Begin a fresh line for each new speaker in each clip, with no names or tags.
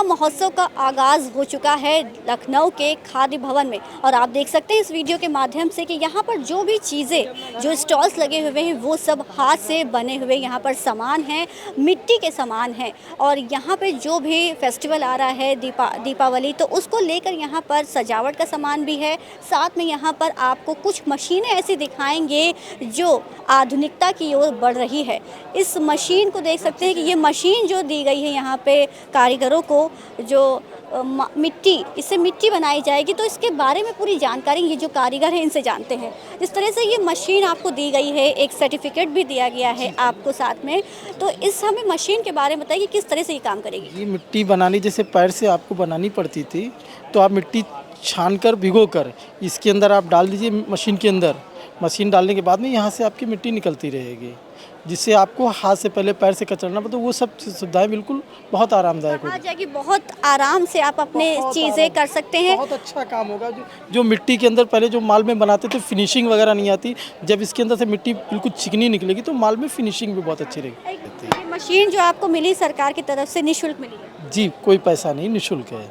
महोत्सव का आगाज़ हो चुका है लखनऊ के खाद्य भवन में और आप देख सकते हैं इस वीडियो के माध्यम से कि यहाँ पर जो भी चीज़ें जो स्टॉल्स लगे हुए हैं वो सब हाथ से बने हुए यहाँ पर सामान हैं, मिट्टी के सामान हैं। और यहाँ पे जो भी फेस्टिवल आ रहा है दीपावली, तो उसको लेकर यहाँ पर सजावट का सामान भी है। साथ में यहाँ पर आपको कुछ मशीनें ऐसी दिखाएंगे जो आधुनिकता की ओर बढ़ रही है। इस मशीन को देख सकते हैं कि ये मशीन जो दी गई है यहाँ पे कारीगरों को, जो इससे मिट्टी बनाई जाएगी, तो इसके बारे में पूरी जानकारी ये जो कारीगर हैं इनसे जानते हैं। जिस तरह से ये मशीन आपको दी गई है, एक सर्टिफिकेट भी दिया गया है आपको साथ में, तो इस हमें मशीन के बारे में बताइए कि किस तरह से ये काम करेगी।
ये मिट्टी बनानी जैसे पैर से आपको बनानी पड़ती थी, तो आप मिट्टी छानकर भिगोकर इसके अंदर आप डाल दीजिए मशीन के अंदर। मशीन डालने के बाद में यहाँ से आपकी मिट्टी निकलती रहेगी, जिससे आपको हाथ से पहले पैर से कचरना पड़ता। तो वो सब सुविधाएं बिल्कुल बहुत आरामदायक होगी।
जाएगी, बहुत आराम से आप अपने चीज़ें कर सकते हैं।
बहुत अच्छा काम होगा। जो मिट्टी के अंदर पहले जो माल में बनाते थे फिनिशिंग वगैरह नहीं आती, जब इसके अंदर से मिट्टी बिल्कुल चिकनी निकलेगी तो माल में फिनिशिंग भी बहुत अच्छी रहेगी।
मशीन जो आपको मिली सरकार की तरफ से निःशुल्क मिली है?
जी, कोई पैसा नहीं, निःशुल्क है।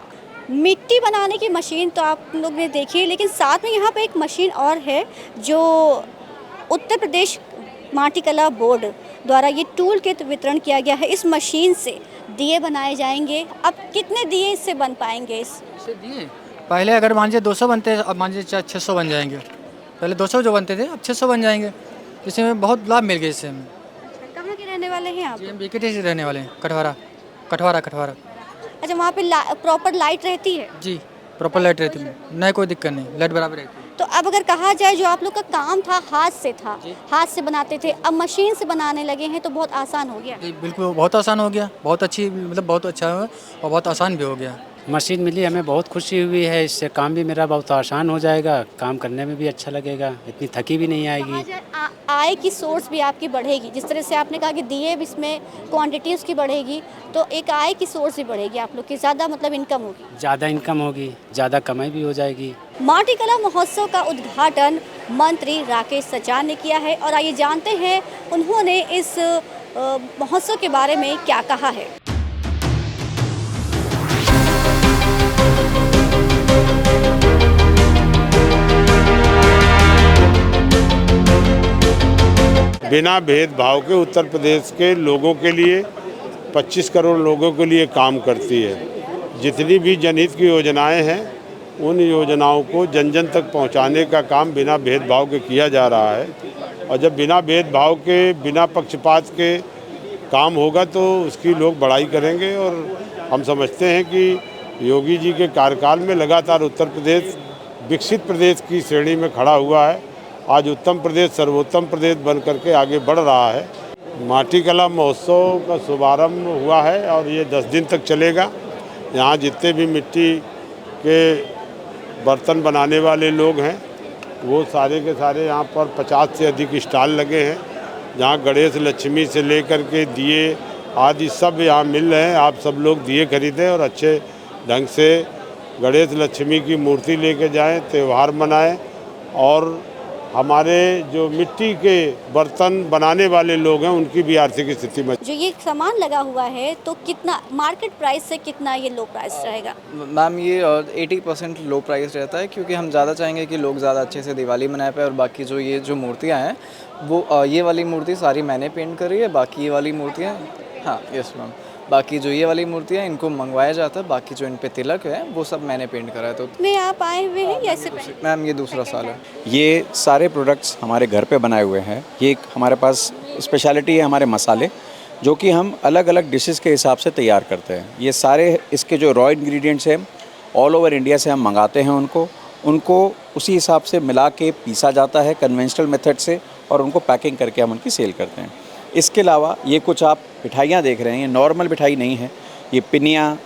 मिट्टी बनाने की मशीन तो आप लोग ने देखी है, लेकिन साथ में यहाँ पे एक मशीन और है जो उत्तर प्रदेश माटी कला बोर्ड द्वारा ये टूल किट वितरण किया गया है। इस मशीन से दिए बनाए जाएंगे। अब कितने दिए इससे बन पाएंगे?
इससे दिए पहले अगर मान लीजिए 200 बनते हैं, अब मान लीजिए 600 बन जाएंगे। पहले 200 जो बनते थे अब 600 बन जाएंगे। इसमें बहुत लाभ मिल गया इससे हमें।
कहाँ के रहने वाले हैं आप?
जी, हम बीकेटी से रहने वाले हैं, कठवारा।
अच्छा, वहाँ पे प्रॉपर लाइट रहती है?
जी, प्रॉपर लाइट रहती है, नहीं कोई दिक्कत नहीं, लाइट बराबर रहती है।
तो अब अगर कहा जाए जो आप लोग का काम था हाथ से था, हाथ से बनाते थे, अब मशीन से बनाने लगे हैं तो बहुत आसान हो गया।
जी बिल्कुल, बहुत आसान हो गया, बहुत अच्छी, मतलब बहुत अच्छा है और बहुत आसान भी हो गया।
मशीन मिली, हमें बहुत खुशी हुई है। इससे काम भी मेरा बहुत आसान हो जाएगा, काम करने में भी अच्छा लगेगा, इतनी थकी भी नहीं आएगी।
आय की सोर्स भी आपकी बढ़ेगी। जिस तरह से आपने कहा कि दिए भी इसमें क्वांटिटी उसकी बढ़ेगी, तो एक आय की सोर्स भी बढ़ेगी आप लोग की, ज़्यादा मतलब इनकम होगी।
ज़्यादा इनकम होगी, ज़्यादा कमाई भी हो जाएगी।
माटी कला महोत्सव का उद्घाटन मंत्री राकेश सचान ने किया है और आइए जानते हैं उन्होंने इस महोत्सव के बारे में क्या कहा है।
बिना भेदभाव के उत्तर प्रदेश के लोगों के लिए 25 करोड़ लोगों के लिए काम करती है। जितनी भी जनहित की योजनाएं हैं उन योजनाओं को जन जन तक पहुंचाने का काम बिना भेदभाव के किया जा रहा है। और जब बिना भेदभाव के, बिना पक्षपात के काम होगा तो उसकी लोग बड़ाई करेंगे। और हम समझते हैं कि योगी जी के कार्यकाल में लगातार उत्तर प्रदेश विकसित प्रदेश की श्रेणी में खड़ा हुआ है। आज उत्तम प्रदेश सर्वोत्तम प्रदेश बन करके आगे बढ़ रहा है। माटी कला महोत्सव का शुभारंभ हुआ है और ये 10 दिन तक चलेगा। यहाँ जितने भी मिट्टी के बर्तन बनाने वाले लोग हैं वो सारे के सारे यहाँ पर 50 से अधिक स्टॉल लगे हैं, जहाँ गणेश लक्ष्मी से लेकर के दिए आदि सब यहाँ मिल रहे हैं। आप सब लोग दिए खरीदें और अच्छे ढंग से गणेश लक्ष्मी की मूर्ति लेके जाएं, त्यौहार मनाएं। और हमारे जो मिट्टी के बर्तन बनाने वाले लोग हैं उनकी भी आर्थिक स्थिति में
जो ये सामान लगा हुआ है तो कितना मार्केट प्राइस से कितना ये लो प्राइस रहेगा?
मैम ये 80% लो प्राइस रहता है, क्योंकि हम ज़्यादा चाहेंगे कि लोग ज़्यादा अच्छे से दिवाली मना पाए। और बाकी जो ये जो मूर्तियाँ हैं वो ये वाली मूर्ति सारी मैंने पेंट करी है, बाकी ये वाली मूर्तियाँ, हाँ यस मैम, बाकी जो ये वाली मूर्तियाँ इनको मंगवाया जाता है, बाकी जो इन पे तिलक है वो सब मैंने पेंट करा है। तो
में आप आए हुए हैं या इससे पहले?
मैम ये दूसरा साल है।
ये सारे प्रोडक्ट्स हमारे घर पे बनाए हुए हैं। ये हमारे पास स्पेशलिटी है हमारे मसाले, जो कि हम अलग अलग डिशेस के हिसाब से तैयार करते हैं। ये सारे इसके जो रॉ इंग्रेडिएंट्स हैं ऑल ओवर इंडिया से हम मंगाते हैं, उनको उसी हिसाब से मिला के पीसा जाता है कन्वेंशनल मेथड से, और उनको पैकिंग करके हम उनकी सेल करते हैं। इसके अलावा ये कुछ आप मिठाइयाँ देख रहे हैं, ये नॉर्मल मिठाई नहीं है। ये पिनिया,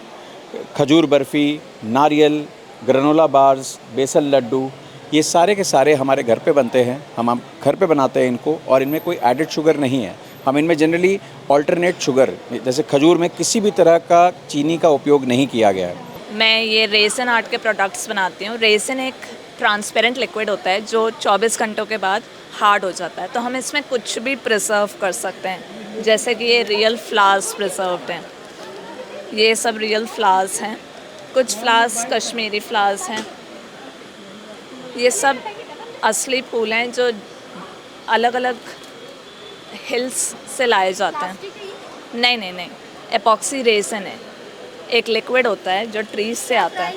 खजूर बर्फ़ी, नारियल, ग्रेनोला बार्स, बेसन लड्डू, ये सारे के सारे हमारे घर पे बनते हैं। हम घर पे बनाते हैं इनको, और इनमें कोई एडेड शुगर नहीं है। हम इनमें जनरली ऑल्टरनेट शुगर, जैसे खजूर में किसी भी तरह का चीनी का उपयोग नहीं किया गया है।
मैं ये रेसन आर्ट के प्रोडक्ट्स बनाती हूँ। रेसन एक ट्रांसपेरेंट लिक्विड होता है जो 24 घंटों के बाद हार्ड हो जाता है, तो हम इसमें कुछ भी प्रिजर्व कर सकते हैं, जैसे कि ये रियल फ्लावर्स प्रिजर्व्ड हैं।
तो ये सामान लगा हुआ है तो कितना मार्केट प्राइस से कितना ये लो प्राइस रहेगा?
मैम ये 250 रुपीज़ से स्टार्ट है और 500 रुपीज़ तक का है। 500 रुपीज़ से स्टार्ट है और 500 रुपीज़ तक का है। जैसे कि ये रियल फ्लावर्स प्रिजर्व्ड हैं। ये सब रियल फ्लावर्स हैं, कुछ फ्लावर्स कश्मीरी फ्लावर्स हैं। ये सब असली फूल हैं जो अलग अलग हिल्स से लाए जाते हैं। नहीं नहीं नहीं, एपॉक्सी रेजिन है, एक लिक्विड होता है जो ट्रीज से आता है।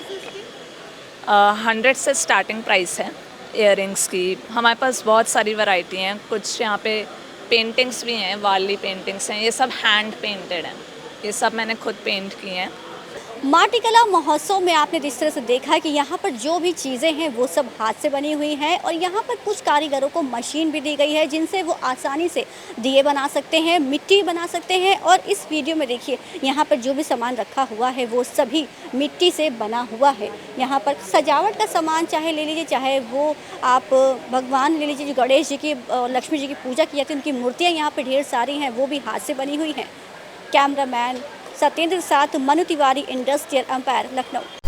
100 से स्टार्टिंग प्राइस है इयररिंग्स की। हमारे पास बहुत सारी वैरायटी हैं, कुछ यहाँ पे पेंटिंग्स भी हैं, वाली पेंटिंग्स हैं। ये सब हैंड पेंटेड हैं, ये सब मैंने खुद पेंट की हैं।
माटी कला महोत्सव में आपने जिस तरह से देखा कि यहाँ पर जो भी चीज़ें हैं वो सब हाथ से बनी हुई हैं और यहाँ पर कुछ कारीगरों को मशीन भी दी गई है जिनसे वो आसानी से दिए बना सकते हैं, मिट्टी बना सकते हैं। और इस वीडियो में देखिए यहाँ पर जो भी सामान रखा हुआ है वो सभी मिट्टी से बना हुआ है। यहाँ पर सजावट का सामान चाहे ले लीजिए, चाहे वो आप भगवान ले लीजिए, जो गणेश जी की लक्ष्मी जी की पूजा की जाती है उनकी मूर्तियाँ यहाँ पर ढेर सारी हैं, वो भी हाथ से बनी हुई हैं। कैमरामैन सत्येंद्र के साथ मनु तिवारी, इंडस्ट्रियल एम्पायर, लखनऊ।